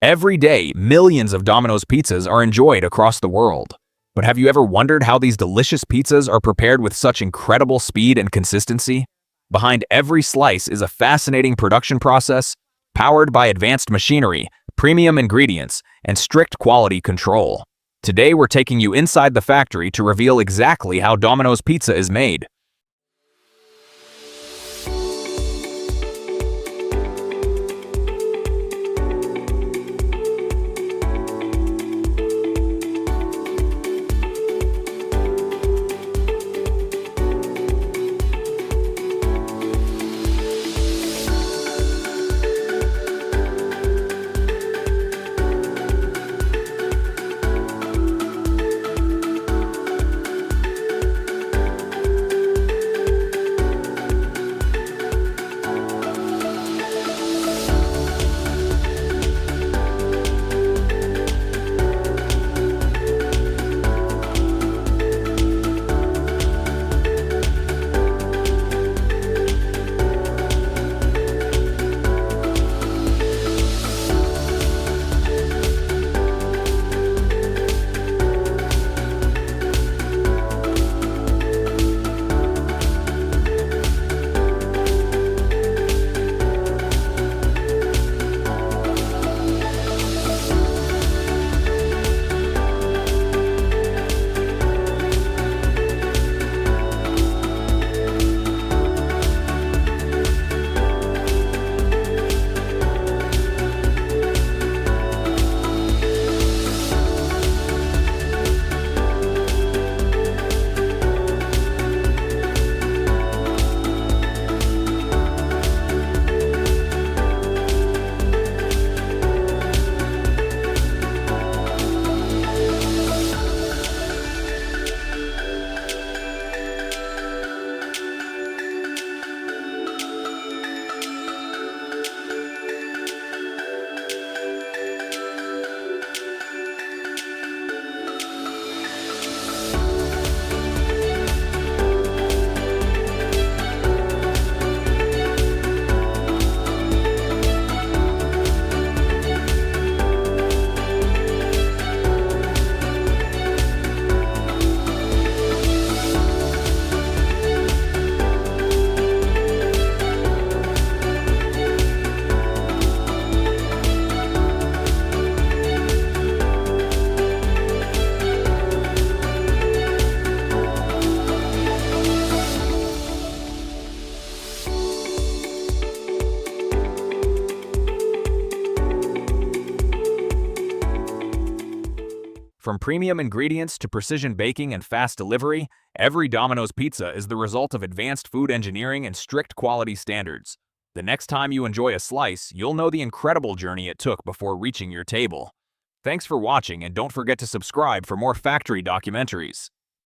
Every day, millions of Domino's pizzas are enjoyed across the world. But have you ever wondered how these delicious pizzas are prepared with such incredible speed and consistency? Behind every slice is a fascinating production process, powered by advanced machinery, premium ingredients, and strict quality control. Today, we're taking you inside the factory to reveal exactly how Domino's pizza is made. From premium ingredients to precision baking and fast delivery, every Domino's pizza is the result of advanced food engineering and strict quality standards. The next time you enjoy a slice, you'll know the incredible journey it took before reaching your table. Thanks for watching, and don't forget to subscribe for more factory documentaries.